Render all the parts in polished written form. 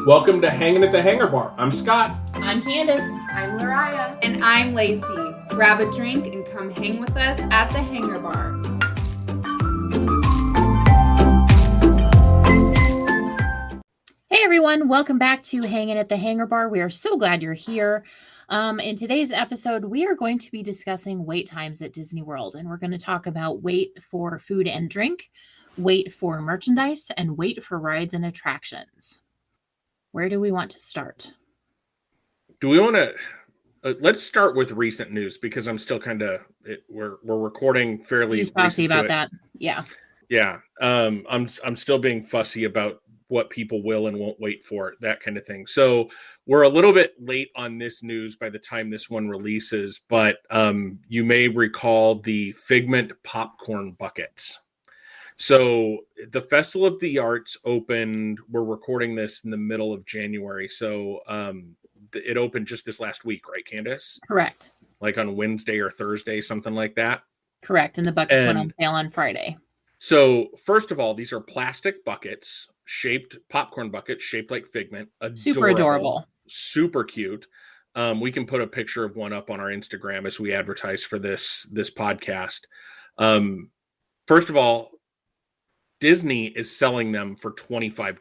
Welcome to Hanging at the Hangar Bar. I'm Scott. I'm Candace. I'm Lariah. And I'm Lacey. Grab a drink and come hang with us at the Hangar Bar. Hey everyone, welcome back to Hanging at the Hangar Bar. We are so glad you're here. In today's episode, we are going to be discussing wait times at Disney World, and we're going to talk about wait for food and drink, wait for merchandise, and wait for rides and attractions. Where do we want to start? Do we want to? Let's start with recent news because I'm still kind of we're recording fairly. You're fussy about that, yeah. I'm still being fussy about what people will and won't wait for, that kind of thing. So we're a little bit late on this news by the time this one releases, but you may recall the Figment popcorn buckets. So the Festival of the Arts opened, we're recording this in the middle of January. So it opened just this last week, right, Candace? Correct. Like on Wednesday or Thursday, something like that. Correct. And the buckets went on sale on Friday. So first of all, these are plastic buckets, popcorn buckets shaped like Figment. Super adorable. Super cute. We can put a picture of one up on our Instagram as we advertise for this podcast. First of all, Disney is selling them for $25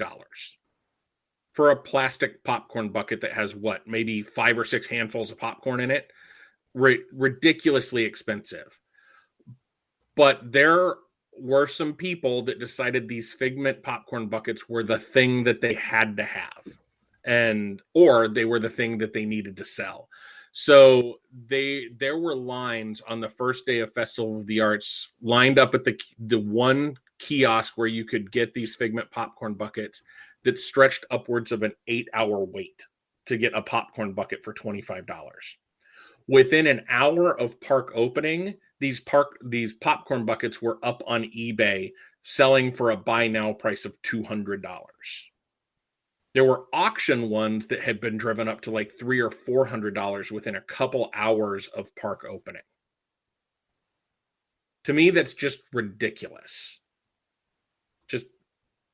for a plastic popcorn bucket that has maybe 5 or 6 handfuls of popcorn in it. Ridiculously expensive. But there were some people that decided these Figment popcorn buckets were the thing that they had to have, or they were the thing that they needed to sell. So there were lines on the first day of Festival of the Arts lined up at the one kiosk where you could get these Figment popcorn buckets that stretched upwards of an 8-hour wait to get a popcorn bucket for $25. Within an hour of park opening, these popcorn buckets were up on eBay selling for a buy now price of $200. There were auction ones that had been driven up to like $300 or $400 within a couple hours of park opening. To me, that's just ridiculous. Just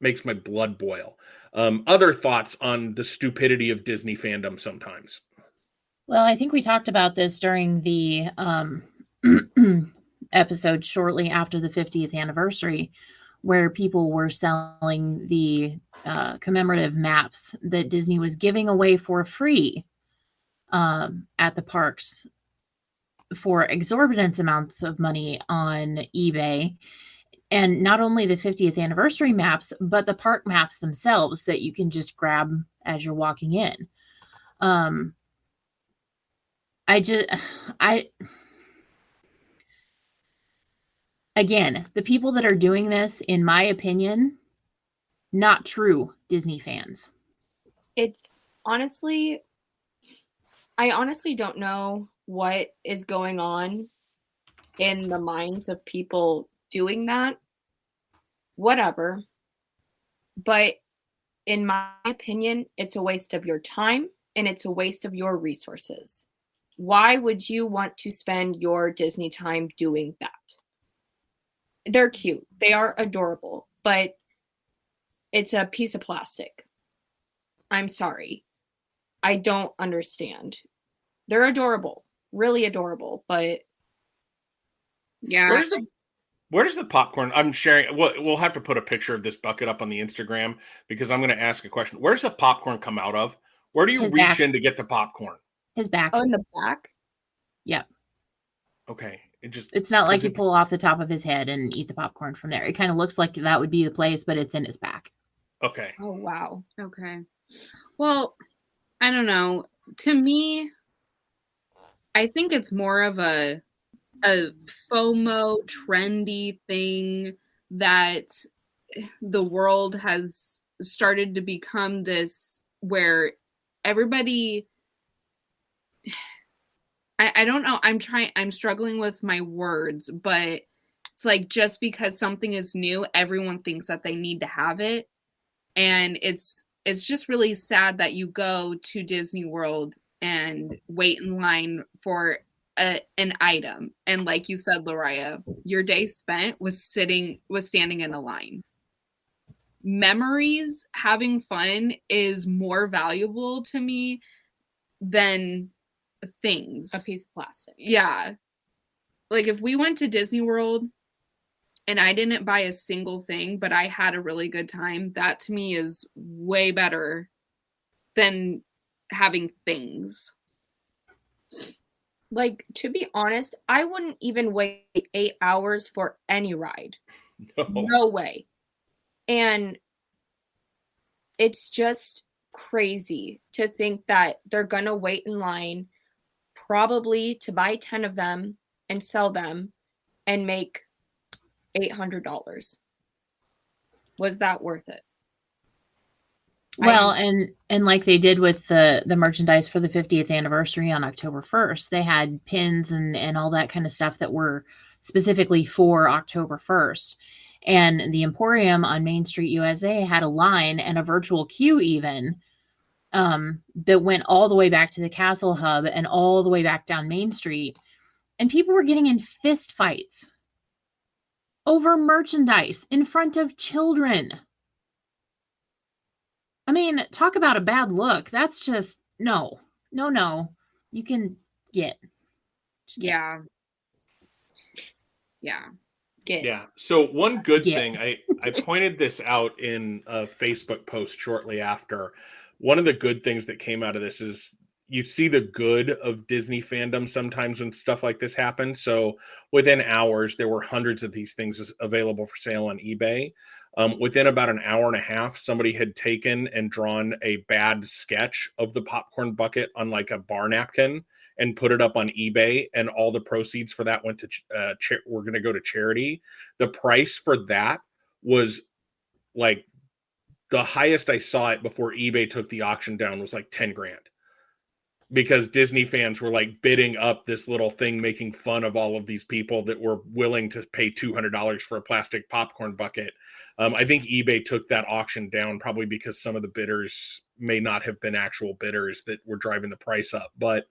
makes my blood boil. Other thoughts on the stupidity of Disney fandom sometimes? Well, I think we talked about this during the episode shortly after the 50th anniversary, where people were selling the commemorative maps that Disney was giving away for free at the parks for exorbitant amounts of money on eBay. And not only the 50th anniversary maps, but the park maps themselves that you can just grab as you're walking in. Again, the people that are doing this, in my opinion, not true Disney fans. It's honestly, I honestly don't know what is going on in the minds of people doing that. Whatever. But in my opinion, it's a waste of your time and it's a waste of your resources. Why would you want to spend your Disney time doing that? They're cute. They are adorable, but it's a piece of plastic. I'm sorry. I don't understand. They're adorable, really adorable, but yeah. Where does the popcorn? I'm sharing. We'll have to put a picture of this bucket up on the Instagram because I'm going to ask a question. Where does the popcorn come out of? Where do you reach in to get the popcorn? His back. Oh, in the back? Yep. Okay. It's not like you pull off the top of his head and eat the popcorn from there. It kind of looks like that would be the place, but it's in his back. Okay. Oh, wow. Okay. Well, I don't know. To me, I think it's more of a FOMO trendy thing that the world has started to become this where everybody, I don't know, I'm struggling with my words, but it's like just because something is new, everyone thinks that they need to have it. And it's just really sad that you go to Disney World and wait in line for an item, and like you said, Lariah, your day spent was standing in a line. memories, having fun is more valuable to me than things. A piece of plastic. Yeah. Like if we went to Disney World and I didn't buy a single thing, but I had a really good time, that to me is way better than having things. Like, to be honest, I wouldn't even wait 8 hours for any ride. No way. And it's just crazy to think that they're going to wait in line probably to buy 10 of them and sell them and make $800. Was that worth it? Well, and like they did with the merchandise for the 50th anniversary on October 1st, they had pins and all that kind of stuff that were specifically for October 1st. And the Emporium on Main Street, USA had a line and a virtual queue even that went all the way back to the Castle Hub and all the way back down Main Street. And people were getting in fist fights over merchandise in front of children. I mean, talk about a bad look. That's just, no. You can get. Yeah. Yeah. Yeah. So one good thing, I pointed this out in a Facebook post shortly after. One of the good things that came out of this is you see the good of Disney fandom sometimes when stuff like this happens. So within hours, there were hundreds of these things available for sale on eBay. Within about an hour and a half, somebody had taken and drawn a bad sketch of the popcorn bucket on like a bar napkin and put it up on eBay, and all the proceeds for that went to were going to go to charity. The price for that was like the highest I saw it before eBay took the auction down was like 10 grand. Because Disney fans were like bidding up this little thing, making fun of all of these people that were willing to pay $200 for a plastic popcorn bucket. I think eBay took that auction down probably because some of the bidders may not have been actual bidders that were driving the price up. But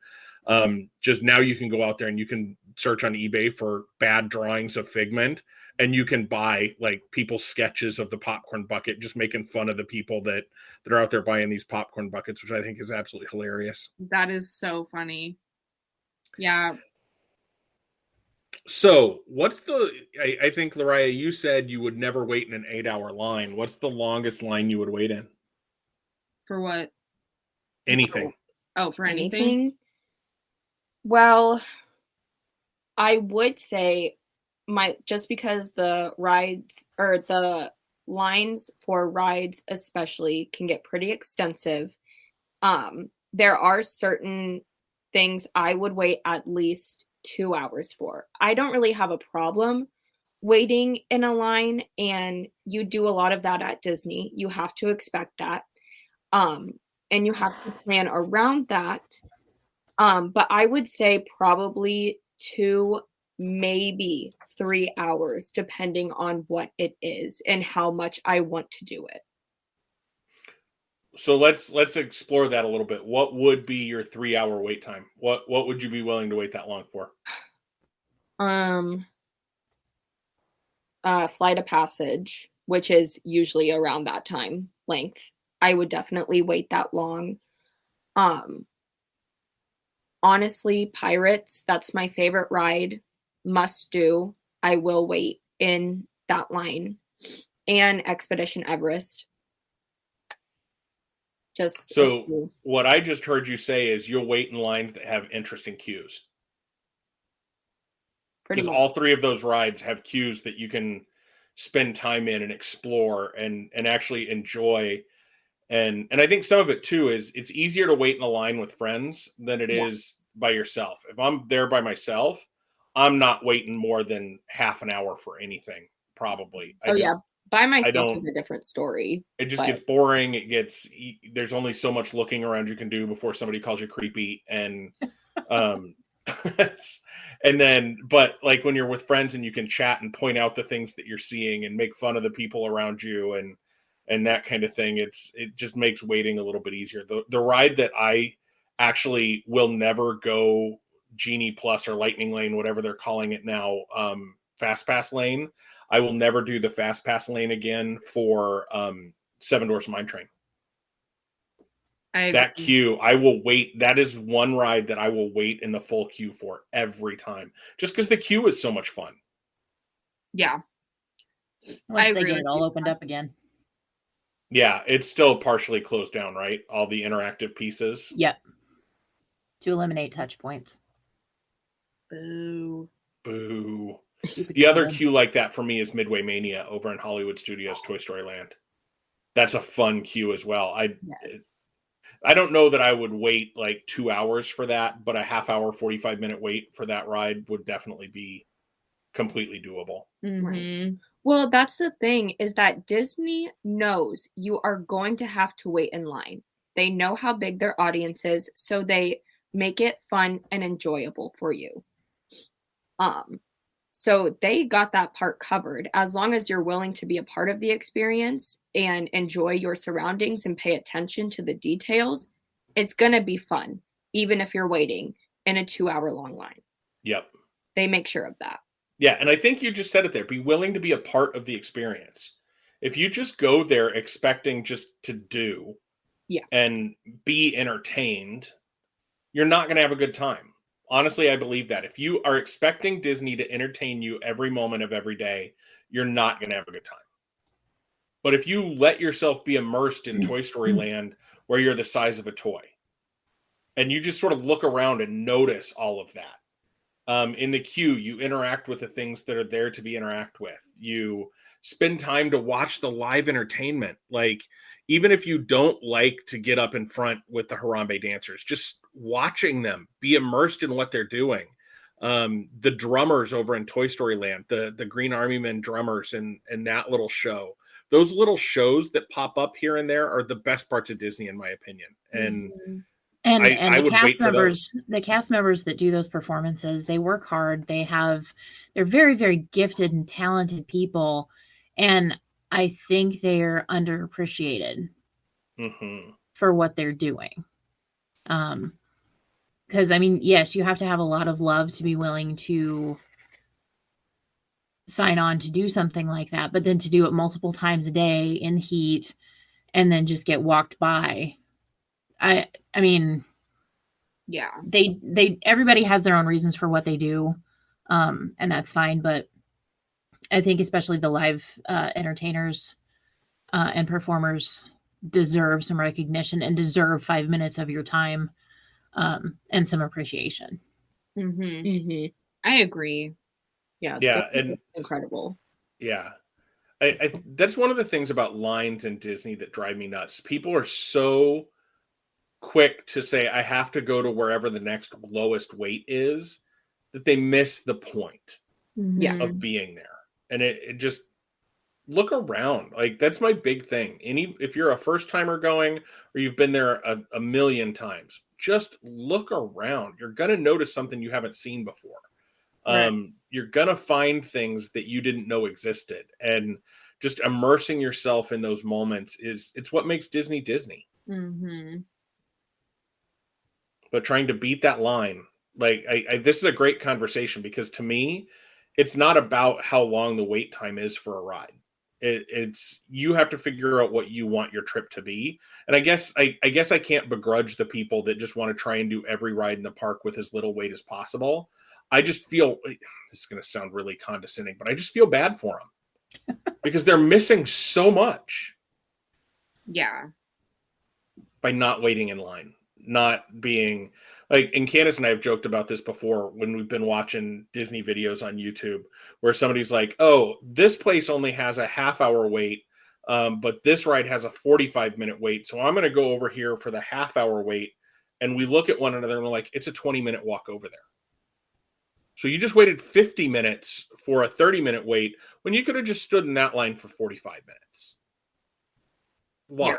just now you can go out there and you can search on eBay for bad drawings of Figment, and you can buy like people's sketches of the popcorn bucket, just making fun of the people that are out there buying these popcorn buckets, which I think is absolutely hilarious. That is so funny. Yeah. So what's I think, Lariah, you said you would never wait in an 8-hour line. What's the longest line you would wait in? For what? Anything. Oh, for anything? Well, I would say just because the rides or the lines for rides especially can get pretty extensive. There are certain things I would wait at least 2 hours for. I don't really have a problem waiting in a line, and you do a lot of that at Disney. You have to expect that. And you have to plan around that. But I would say probably 2, maybe 3 hours, depending on what it is and how much I want to do it. So let's explore that a little bit. What would be your 3-hour wait time? What would you be willing to wait that long for? Flight of Passage, which is usually around that time length. I would definitely wait that long. Honestly, Pirates, that's my favorite ride. Must do. I will wait in that line. And Expedition Everest. So what I just heard you say is you'll wait in lines that have interesting queues. Because all 3 of those rides have queues that you can spend time in and explore and actually enjoy. And I think some of it too is it's easier to wait in a line with friends than it is by yourself. If I'm there by myself, I'm not waiting more than half an hour for anything, probably. By myself is a different story. It just gets boring. There's only so much looking around you can do before somebody calls you creepy. And, and then, but like when you're with friends and you can chat and point out the things that you're seeing and make fun of the people around you and that kind of thing, it just makes waiting a little bit easier. The ride that I actually will never go Genie Plus or Lightning Lane, whatever they're calling it now, Fast Pass Lane, I will never do the fast pass lane again for Seven Dwarfs Mine Train. That queue, I will wait. That is one ride that I will wait in the full queue for every time, just because the queue is so much fun. Yeah. Once they get it all opened up again. Yeah, it's still partially closed down, right? All the interactive pieces. Yep. To eliminate touch points. Boo. Boo. Stupid The other kid. queue like that for me is Midway Mania over in Hollywood Studios Toy Story Land. That's a fun queue as well. I don't know that I would wait like 2 hours for that, but a half hour, 45-minute wait for that ride would definitely be completely doable. Mm-hmm. Well, that's the thing, is that Disney knows you are going to have to wait in line. They know how big their audience is, so they make it fun and enjoyable for you. So they got that part covered. As long as you're willing to be a part of the experience and enjoy your surroundings and pay attention to the details, it's going to be fun, even if you're waiting in a 2-hour-long line. Yep. They make sure of that. Yeah, and I think you just said it there. Be willing to be a part of the experience. If you just go there expecting just to do and be entertained, you're not going to have a good time. Honestly, I believe that. If you are expecting Disney to entertain you every moment of every day, you're not going to have a good time. But if you let yourself be immersed in Toy Story Land where you're the size of a toy, and you just sort of look around and notice all of that. In the queue, you interact with the things that are there to be interact with. You spend time to watch the live entertainment. Like, even if you don't like to get up in front with the Harambe dancers, just watching them, be immersed in what they're doing. The drummers over in Toy Story Land, the Green Army Men drummers and that little show. Those little shows that pop up here and there are the best parts of Disney, in my opinion. And I would wait for those. The cast members that do those performances, they work hard. They're very, very gifted and talented people. And I think they're underappreciated for what they're doing. Because, I mean, yes, you have to have a lot of love to be willing to sign on to do something like that. But then to do it multiple times a day in heat and then just get walked by. I mean, yeah, they everybody has their own reasons for what they do, and that's fine. But I think especially the live entertainers and performers deserve some recognition and deserve 5 minutes of your time and some appreciation. I agree. Yeah, and incredible. Yeah. That's one of the things about lines in Disney that drive me nuts. People are so quick to say, I have to go to wherever the next lowest wait is, that they miss the point of being there. And it just, look around. Like, that's my big thing. If you're a first timer going, or you've been there a million times, just look around. You're going to notice something you haven't seen before. Right. You're going to find things that you didn't know existed. And just immersing yourself in those moments it's what makes Disney Disney. But trying to beat that line, like this is a great conversation, because to me, it's not about how long the wait time is for a ride. It's you have to figure out what you want your trip to be. And I guess I can't begrudge the people that just want to try and do every ride in the park with as little wait as possible. I just feel, this is going to sound really condescending, but I just feel bad for them because they're missing so much. Yeah. By not waiting in line, not being like, and Candace and I have joked about this before when we've been watching Disney videos on YouTube where somebody's like, oh, this place only has a half-hour wait, but this ride has a 45-minute wait. So I'm going to go over here for the half-hour wait. And we look at one another and we're like, it's a 20-minute walk over there. So you just waited 50 minutes for a 30-minute wait when you could have just stood in that line for 45 minutes. Why? Yeah.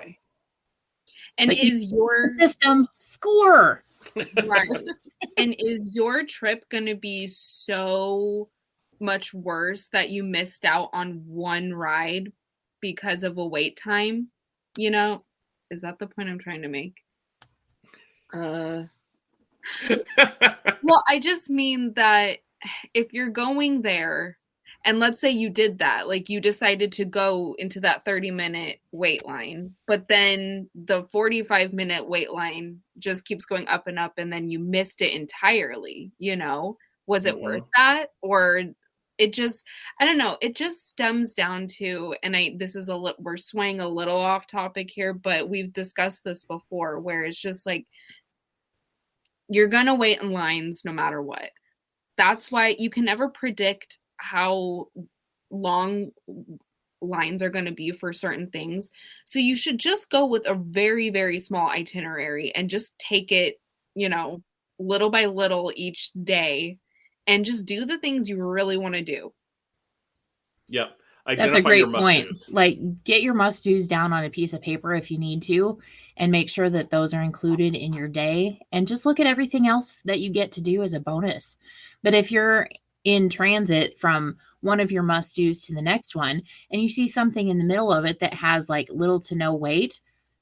And but is your system score right? And is your trip going to be so much worse that you missed out on one ride because of a wait time? You know, is that the point I'm trying to make? Well, I just mean that if you're going there And let's say you did that, like you decided to go into that 30-minute wait line, but then the 45-minute wait line just keeps going up and up, and then you missed it entirely, you know? Was it worth that? Or it just, I don't know, it just stems down to, and we're swaying a little off topic here, but we've discussed this before, where it's just like, you're gonna wait in lines no matter what. That's why you can never predict how long lines are going to be for certain things. So you should just go with a very, very small itinerary and just take it, you know, little by little each day, and just do the things you really want to do. Yep. That's a great point. Like, get your must-dos down on a piece of paper if you need to, and make sure that those are included in your day, and just look at everything else that you get to do as a bonus. But if you're in transit from one of your must-dos to the next one, and you see something in the middle of it that has like little to no wait,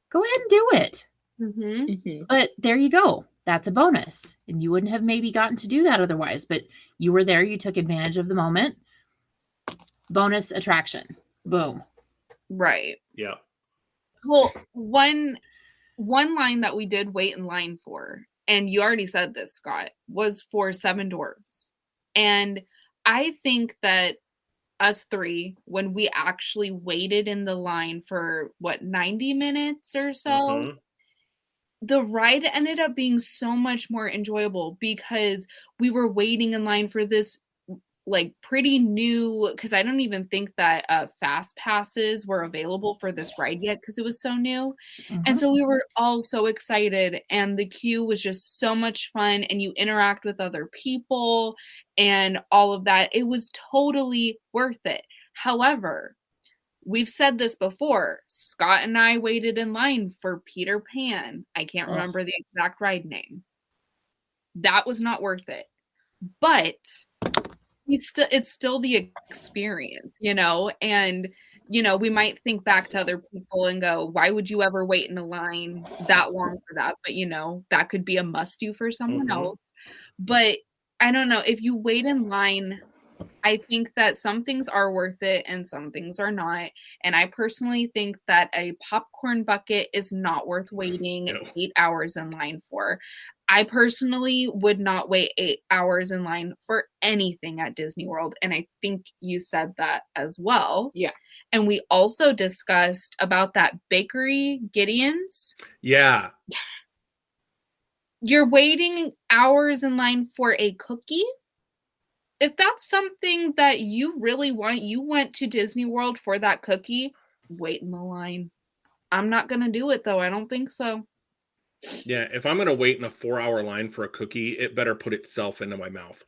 go ahead and do it. But there you go. That's a bonus. And you wouldn't have maybe gotten to do that otherwise, but you were there, you took advantage of the moment. Bonus attraction. Boom. Right. Yeah. Well, one line that we did wait in line for, and you already said this, Scott, was for Seven Dwarfs. And I think that us three, when we actually waited in the line for 90 minutes or so, the ride ended up being so much more enjoyable, because we were waiting in line for this like pretty new, because I don't even think that fast passes were available for this ride yet, because it was so new. And so we were all so excited, and the queue was just so much fun, and you interact with other people and all of that. It was totally worth it. However, we've said this before, Scott and I waited in line for Peter Pan. I can't remember the exact ride name. That was not worth it. But it's still the experience, you know? And, you know, we might think back to other people and go, why would you ever wait in a line that long for that? But, you know, that could be a must do for someone else. But I don't know, if you wait in line, I think that some things are worth it and some things are not. And I personally think that a popcorn bucket is not worth waiting 8 hours in line for. I personally would not wait 8 hours in line for anything at Disney World. And I think you said that as well. Yeah. And we also discussed about that bakery, Gideon's. Yeah. You're waiting hours in line for a cookie? If that's something that you really want, you went to Disney World for that cookie, wait in the line. I'm not going to do it, though. I don't think so. Yeah, if I'm going to wait in a 4-hour line for a cookie, it better put itself into my mouth.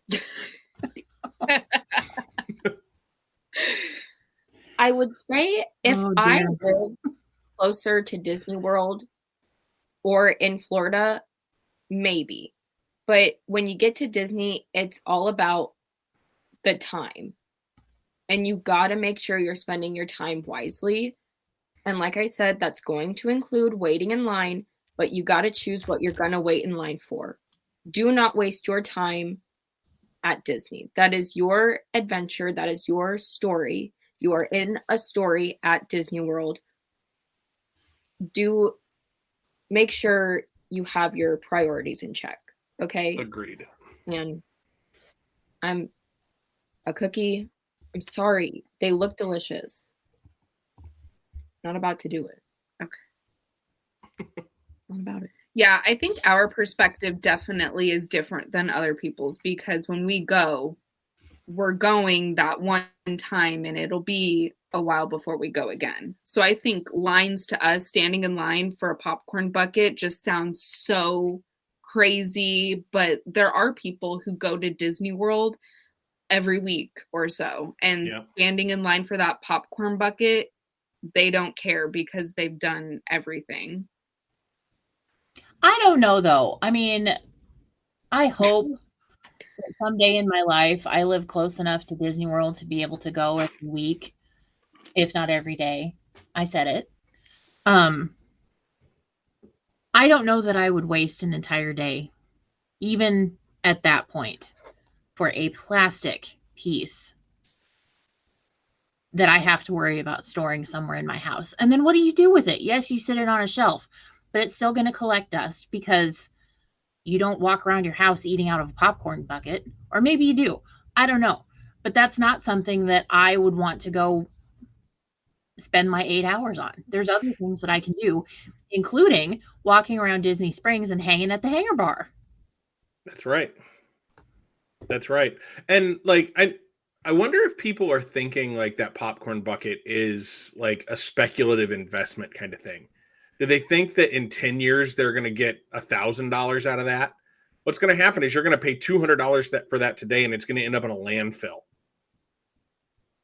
I would say if I lived closer to Disney World or in Florida, maybe. But when you get to Disney, it's all about the time. And you got to make sure you're spending your time wisely. And like I said, that's going to include waiting in line, but you got to choose what you're going to wait in line for. Do not waste your time at Disney. That is your adventure. That is your story. You are in a story at Disney World. Do make sure you have your priorities in check. Okay? Agreed. And I'm a cookie. I'm sorry. They look delicious. Not about to do it. Okay. Not about it. Yeah, I think our perspective definitely is different than other people's, because when we go, we're going that one time and it'll be a while before we go again. So I think lines to us, standing in line for a popcorn bucket, just sounds so crazy. But there are people who go to Disney World every week or so, and standing in line for that popcorn bucket, they don't care because they've done everything. I don't know, though. I mean, I hope that someday in my life I live close enough to Disney World to be able to go every week, if not every day. I said it. I don't know that I would waste an entire day, even at that point, for a plastic piece that I have to worry about storing somewhere in my house. And then what do you do with it? Yes, you sit it on a shelf, but it's still going to collect dust because you don't walk around your house eating out of a popcorn bucket. Or maybe you do. I don't know. But that's not something that I would want to go spend my 8 hours on. There's other things that I can do, including walking around Disney Springs and hanging at the Hangar Bar. That's right. That's right. And like I wonder if people are thinking like that popcorn bucket is like a speculative investment kind of thing. Do they think that in 10 years they're going to get $1,000 out of that? What's going to happen is you're going to pay $200 for that today, and it's going to end up in a landfill.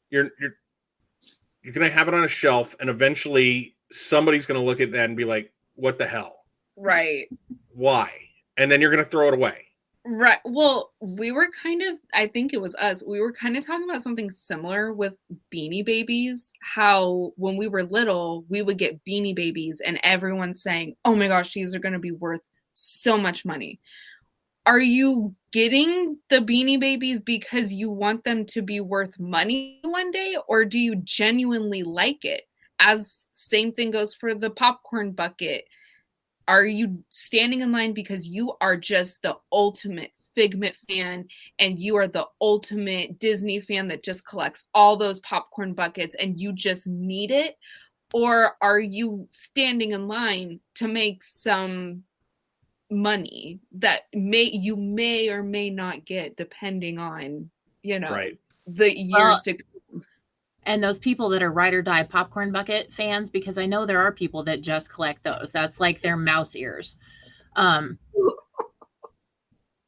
You're going to have it on a shelf, and eventually somebody's going to look at that and be like, "What the hell? Right. Why?" And then you're going to throw it away. Right. Well, we were kind of, I think it was us, we were kind of talking about something similar with Beanie Babies. How when we were little, we would get Beanie Babies and everyone's saying, oh my gosh, these are going to be worth so much money. Are you getting the Beanie Babies because you want them to be worth money one day? Or do you genuinely like it? As same thing goes for the popcorn bucket. Are you standing in line because you are just the ultimate Figment fan and you are the ultimate Disney fan that just collects all those popcorn buckets and you just need it? Or are you standing in line to make some money that you may or may not get depending on, Right. the years to come? And those people that are ride or die popcorn bucket fans, because I know there are people that just collect those. That's like their mouse ears.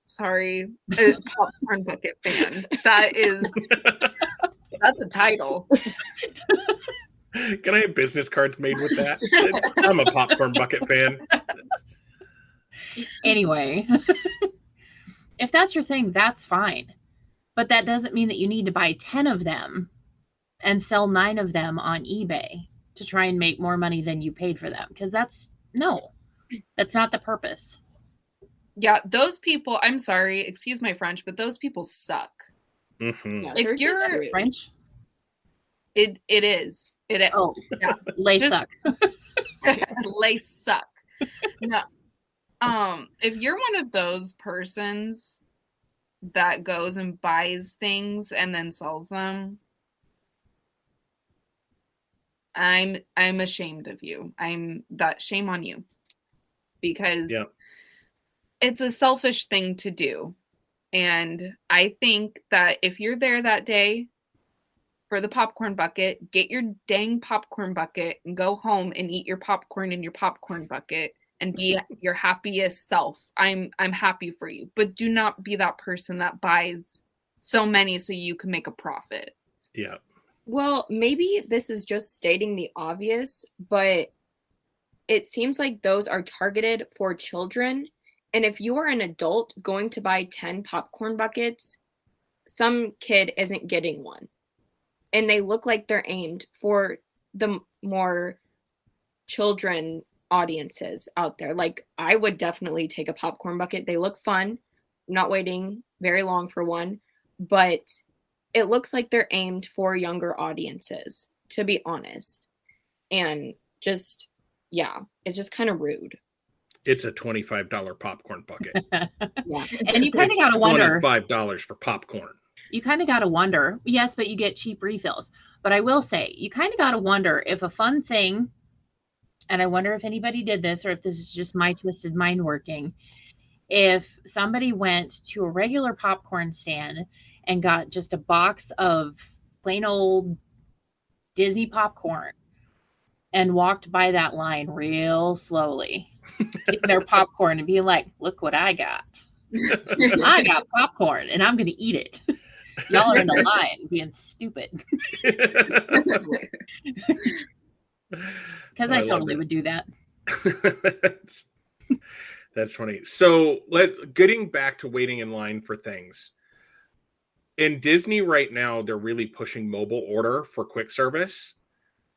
Sorry, popcorn bucket fan. That's a title. Can I have business cards made with that? I'm a popcorn bucket fan. Anyway, if that's your thing, that's fine. But that doesn't mean that you need to buy 10 of them and sell 9 of them on eBay to try and make more money than you paid for them. Because that's not the purpose. Yeah, those people, I'm sorry, excuse my French, but those people suck. Mm-hmm. Yeah, If you're French, it is. Oh, yeah. They suck. They suck. No. If you're one of those persons that goes and buys things and then sells them, I'm ashamed of you. Shame on you. Because it's a selfish thing to do. And I think that if you're there that day for the popcorn bucket, get your dang popcorn bucket and go home and eat your popcorn in your popcorn bucket and be your happiest self. I'm happy for you. But do not be that person that buys so many so you can make a profit. Yeah. Well, maybe this is just stating the obvious, but it seems like those are targeted for children. And if you are an adult going to buy 10 popcorn buckets, some kid isn't getting one. And they look like they're aimed for the more children audiences out there. Like, I would definitely take a popcorn bucket. They look fun. I'm not waiting very long for one, but it looks like they're aimed for younger audiences, to be honest. And just, yeah, it's just kind of rude. It's a $25 popcorn bucket. Yeah. And you kind of got to wonder. $25 for popcorn. You kind of got to wonder. Yes, but you get cheap refills. But I will say, you kind of got to wonder if a fun thing, and I wonder if anybody did this or if this is just my twisted mind working, if somebody went to a regular popcorn stand and got just a box of plain old Disney popcorn and walked by that line real slowly, getting their popcorn and being like, look what I got. I got popcorn and I'm going to eat it. Y'all are in the line being stupid. Because I totally would do that. That's funny. So getting back to waiting in line for things. In Disney right now, they're really pushing mobile order for quick service.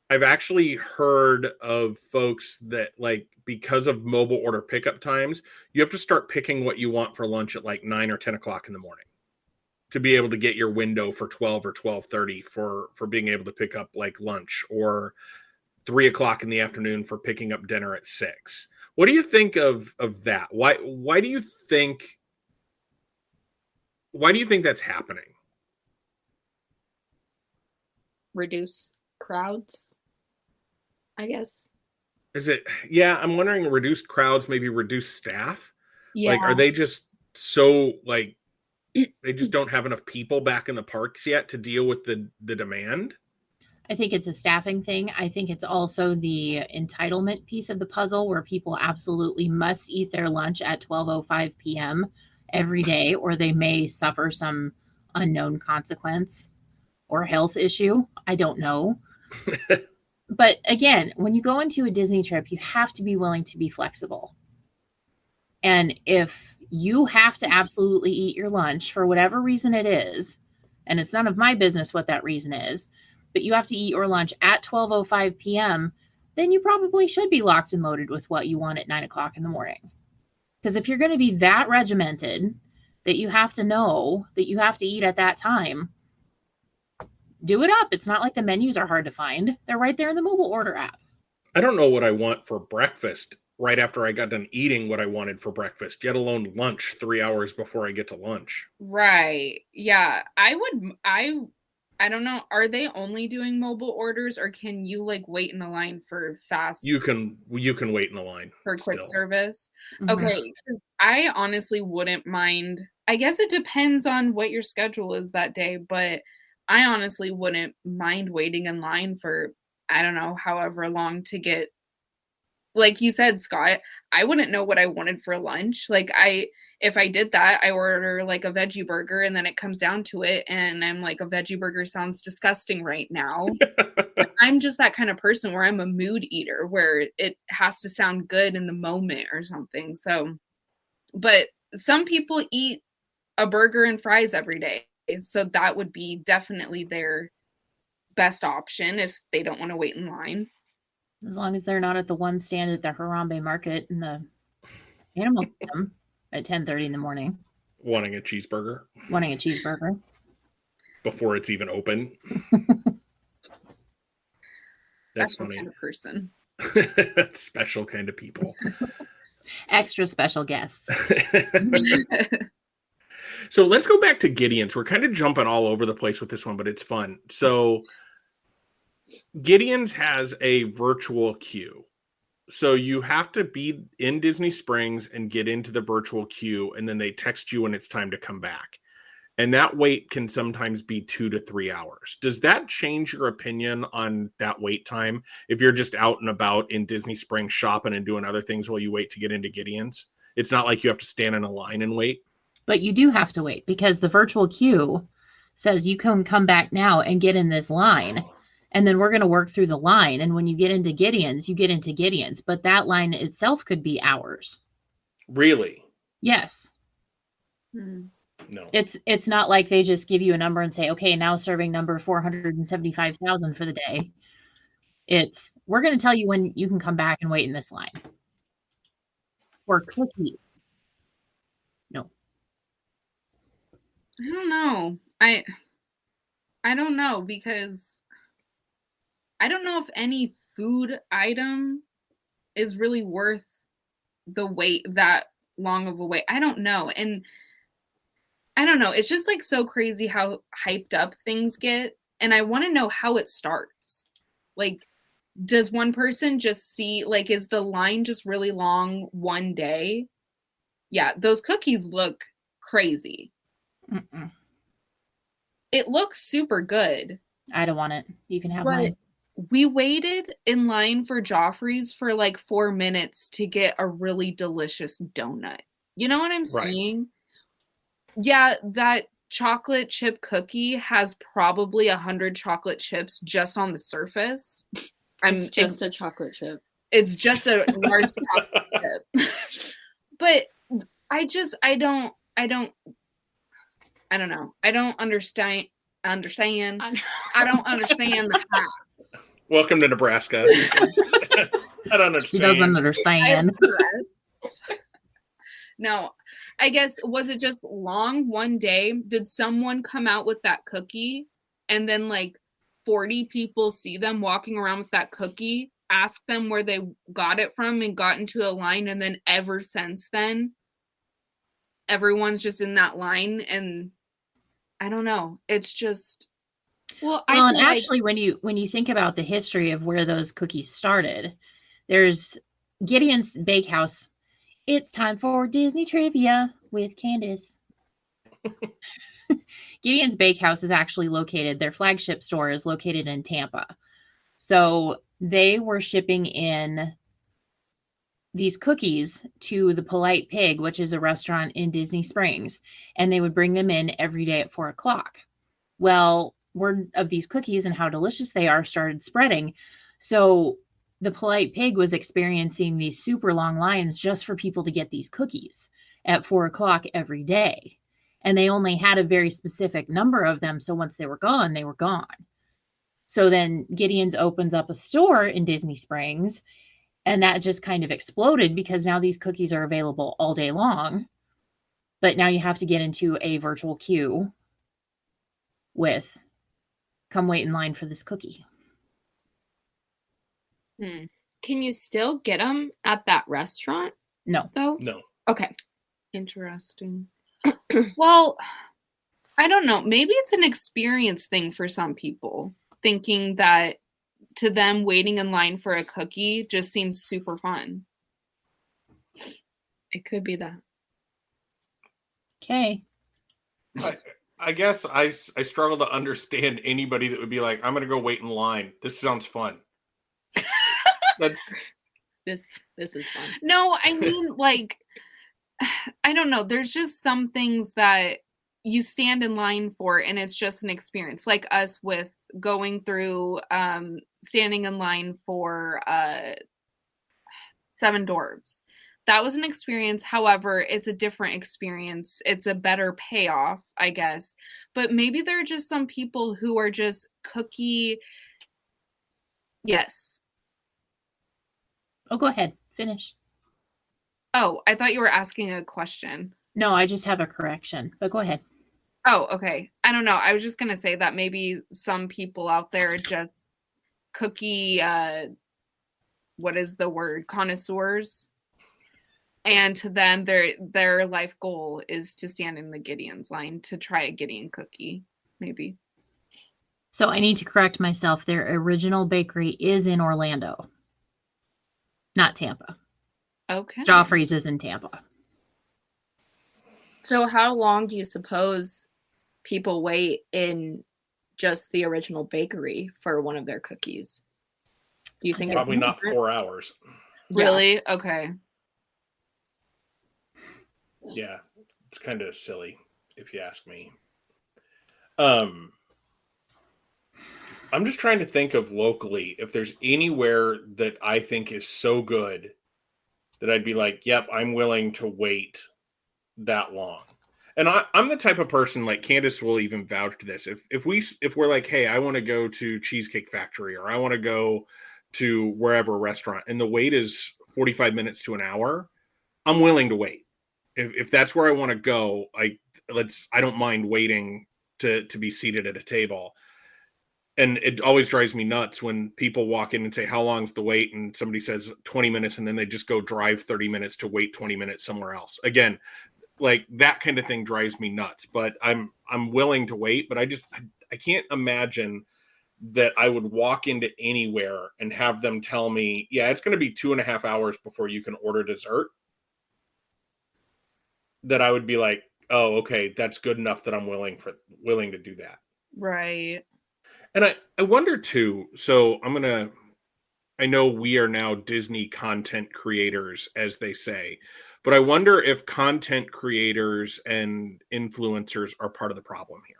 I've actually heard of folks that, like, because of mobile order pickup times, you have to start picking what you want for lunch at like 9 or 10 o'clock in the morning. to be able to get your window for 12 or 12:30 for being able to pick up like lunch, or 3 o'clock in the afternoon for picking up dinner at 6. What do you think of that? Why do you think that's happening? Reduce crowds, I guess. Is it, yeah, I'm wondering, reduced crowds, maybe reduced staff? Yeah. Like, are they just so, like, they just don't have enough people back in the parks yet to deal with the demand? I think it's a staffing thing. I think it's also the entitlement piece of the puzzle, where people absolutely must eat their lunch at 12:05 p.m. every day, or they may suffer some unknown consequence or health issue. I don't know. But again, when you go into a Disney trip, you have to be willing to be flexible. And if you have to absolutely eat your lunch for whatever reason it is, and it's none of my business what that reason is, but you have to eat your lunch at 12:05 p.m., then you probably should be locked and loaded with what you want at 9 o'clock in the morning. Because if you're going to be that regimented that you have to know that you have to eat at that time, do it up. It's not like the menus are hard to find. They're right there in the mobile order app. I don't know what I want for breakfast right after I got done eating what I wanted for breakfast, let alone lunch 3 hours before I get to lunch. Right. Yeah. I don't know. Are they only doing mobile orders, or can you like wait in a line for fast? You can wait in a line for quick still. Service. Mhm. Okay. 'Cause I honestly wouldn't mind. I guess it depends on what your schedule is that day, but I honestly wouldn't mind waiting in line for, I don't know, however long to get, like you said, Scott, I wouldn't know what I wanted for lunch. Like if I did that, I order like a veggie burger, and then it comes down to it and I'm like, a veggie burger sounds disgusting right now. I'm just that kind of person where I'm a mood eater, where it has to sound good in the moment or something. So, but some people eat a burger and fries every day. So that would be definitely their best option if they don't want to wait in line. As long as they're not at the one stand at the Harambe Market in the Animal Kingdom at 10:30 in the morning, Wanting a cheeseburger wanting a cheeseburger. before it's even open. That's my funny. kind of person. Special kind of people. Extra special guests. So let's go back to Gideon's. We're kind of jumping all over the place with this one, but it's fun. So Gideon's has a virtual queue. So you have to be in Disney Springs and get into the virtual queue, and then they text you when it's time to come back. And that wait can sometimes be 2 to 3 hours. Does that change your opinion on that wait time if you're just out and about in Disney Springs shopping and doing other things while you wait to get into Gideon's? It's not like you have to stand in a line and wait. But you do have to wait, because the virtual queue says you can come back now and get in this line. And then we're going to work through the line. And when you get into Gideon's, you get into Gideon's. But that line itself could be hours. Really? Yes. No. It's not like they just give you a number and say, okay, now serving number 475,000 for the day. We're going to tell you when you can come back and wait in this line. Or cookies. No. I don't know. I don't know, because I don't know if any food item is really worth the wait, that long of a wait. I don't know. And I don't know. It's just like so crazy how hyped up things get. And I want to know how it starts. Like, does one person just see, like, is the line just really long one day? Yeah, those cookies look crazy. Mm-mm. It looks super good. I don't want it. You can have But mine. we waited in line for Joffrey's for like 4 minutes to get a really delicious donut. You know what I'm Right. saying? Yeah, that chocolate chip cookie has probably 100 chocolate chips just on the surface. It's just a chocolate chip. It's just a large chocolate chip. But I don't know. I don't understand. I don't understand the hype. Welcome to Nebraska. I don't understand. She doesn't understand. No, I guess, was it just long one day? Did someone come out with that cookie and then like 40 people see them walking around with that cookie, ask them where they got it from and got into a line, and then ever since then everyone's just in that line? And I don't know, it's just Well, and actually when you think about the history of where those cookies started, there's Gideon's Bakehouse. It's time for Disney trivia with Candace. Gideon's Bakehouse is actually located, their flagship store is located in Tampa. So they were shipping in these cookies to the Polite Pig, which is a restaurant in Disney Springs, and they would bring them in every day at 4:00. Well, word of these cookies and how delicious they are started spreading. So the Polite Pig was experiencing these super long lines just for people to get these cookies at 4:00 every day. And they only had a very specific number of them. So once they were gone, they were gone. So then Gideon's opens up a store in Disney Springs, and that just kind of exploded because now these cookies are available all day long. But now you have to get into a virtual queue with, come wait in line for this cookie. Can you still get them at that restaurant? No. Though? No. Okay. Interesting. Well, I don't know. Maybe it's an experience thing for some people, thinking that to them waiting in line for a cookie just seems super fun. It could be that. Okay. I guess I struggle to understand anybody that would be like, I'm going to go wait in line. This sounds fun. That's This is fun. No, I mean, like, I don't know. There's just some things that you stand in line for, and it's just an experience. Like us with going through, standing in line for Seven Dwarfs. That was an experience. However, it's a different experience. It's a better payoff, I guess. But maybe there are just some people who are just cookie. Yes. Oh, go ahead. Finish. Oh, I thought you were asking a question. No, I just have a correction, but go ahead. Oh, okay. I don't know. I was just going to say that maybe some people out there are just cookie, what is the word? Connoisseurs. And to them, their life goal is to stand in the Gideon's line to try a Gideon cookie, maybe. So I need to correct myself. Their original bakery is in Orlando, not Tampa. Okay. Joffrey's is in Tampa. So how long do you suppose people wait in just the original bakery for one of their cookies? Do you think probably it's not 4 hours. Really? Yeah. Okay. Yeah, it's kind of silly if you ask me. I'm just trying to think of locally if there's anywhere that I think is so good that I'd be like, yep, I'm willing to wait that long. And I'm the type of person, like Candace will even vouch to this. If we're like, hey, I want to go to Cheesecake Factory or I want to go to wherever restaurant, and the wait is 45 minutes to an hour, I'm willing to wait. If that's where I want to go, I don't mind waiting to be seated at a table. And it always drives me nuts when people walk in and say, how long's the wait? And somebody says 20 minutes, and then they just go drive 30 minutes to wait 20 minutes somewhere else. Again, like that kind of thing drives me nuts, but I'm willing to wait, but I can't imagine that I would walk into anywhere and have them tell me, yeah, it's going to be 2.5 hours before you can order dessert. That I would be like, oh, okay, that's good enough that I'm willing to do that. Right. And I wonder too, so I know we are now Disney content creators, as they say, but I wonder if content creators and influencers are part of the problem here.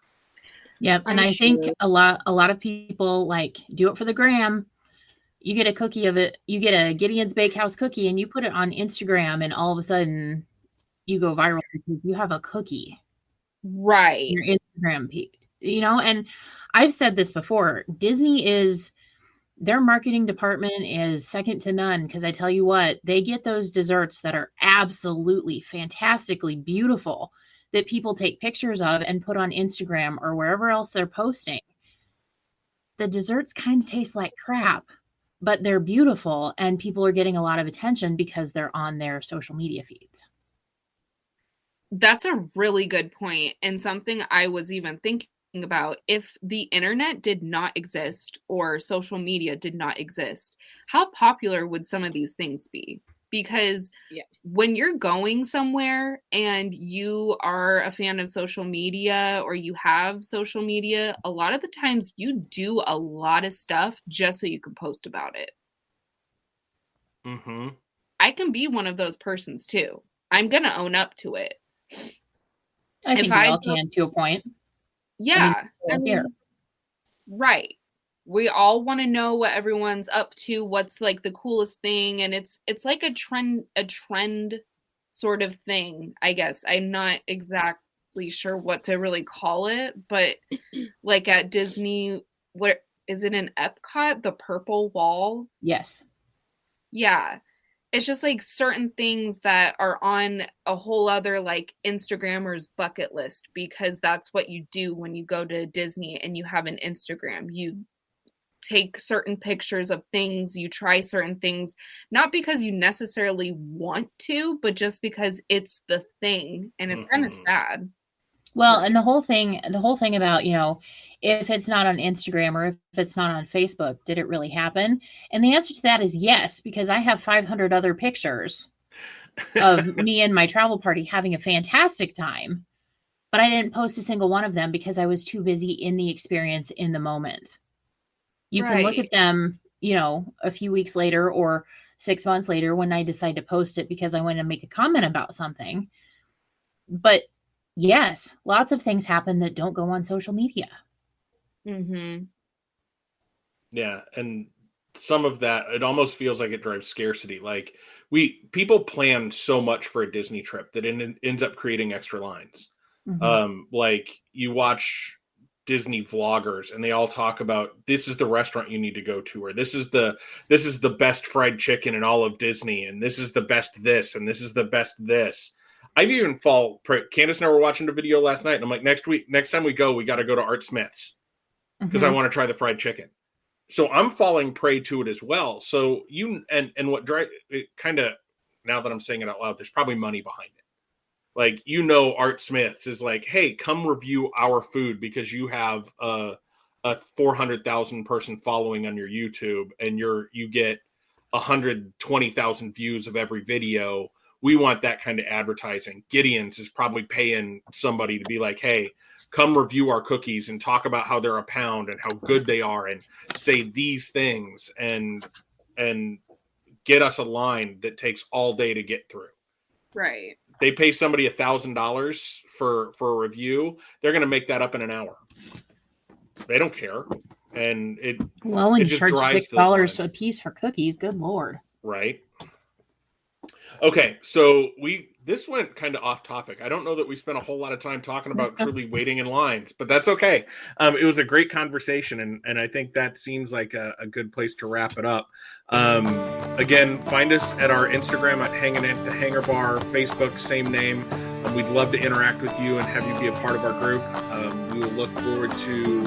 Yep. And I think a lot of people like do it for the gram. You get a cookie of it, you get a Gideon's Bakehouse cookie and you put it on Instagram and all of a sudden you go viral because you have a cookie. Right. Your Instagram, and I've said this before, Disney is Their marketing department is second to none, because I tell you what, they get those desserts that are absolutely fantastically beautiful that people take pictures of and put on Instagram or wherever else they're posting. The desserts kind of taste like crap, but they're beautiful and people are getting a lot of attention because they're on their social media feeds. That's a really good point, and something I was even thinking about. If the internet did not exist or social media did not exist, how popular would some of these things be? Because when you're going somewhere and you are a fan of social media or you have social media, a lot of the times you do a lot of stuff just so you can post about it. Mm-hmm. I can be one of those persons too. I'm going to own up to it. I think we all can to a point. Yeah. I mean, right. We all want to know what everyone's up to, what's like the coolest thing, and it's like a trend sort of thing, I guess. I'm not exactly sure what to really call it, but like at Disney, what is it in Epcot, the purple wall? Yes. Yeah. It's just like certain things that are on a whole other like Instagrammer's bucket list, because that's what you do when you go to Disney and you have an Instagram. You take certain pictures of things, you try certain things, not because you necessarily want to, but just because it's the thing, and it's kind of sad. Well, and the whole thing about, if it's not on Instagram or if it's not on Facebook, did it really happen? And the answer to that is yes, because I have 500 other pictures of me and my travel party having a fantastic time, but I didn't post a single one of them because I was too busy in the experience in the moment. You can look at them, a few weeks later or 6 months later when I decide to post it because I want to make a comment about something. But yes, lots of things happen that don't go on social media. Mm-hmm. Yeah, and some of that, it almost feels like it drives scarcity. Like people plan so much for a Disney trip that it ends up creating extra lines. Mm-hmm. Like you watch Disney vloggers and they all talk about, this is the restaurant you need to go to, or this is the best fried chicken in all of Disney, and this is the best this, and this is the best this. I've even Candace and I were watching the video last night, and I'm like, next time we go, we got to go to Art Smith's because I want to try the fried chicken. So I'm falling prey to it as well. So and what drive it kind of, now that I'm saying it out loud, there's probably money behind it. Like, Art Smith's is like, hey, come review our food because you have a 400,000 person following on your YouTube and you get 120,000 views of every video. We want that kind of advertising. Gideon's is probably paying somebody to be like, hey, come review our cookies and talk about how they're a pound and how good they are and say these things and get us a line that takes all day to get through. Right. They pay somebody $1,000 for a review. They're going to make that up in an hour. They don't care. And when you just charge drives $6 a piece for cookies, good Lord. Right. Okay, so this went kind of off topic. I don't know that we spent a whole lot of time talking about truly waiting in lines, but that's okay. It was a great conversation, and I think that seems like a good place to wrap it up. Again, find us at our Instagram at Hanging at the Hangar Bar, Facebook, same name. We'd love to interact with you and have you be a part of our group. We will look forward to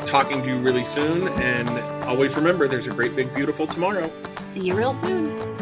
talking to you really soon, and always remember, there's a great, big, beautiful tomorrow. See you real soon.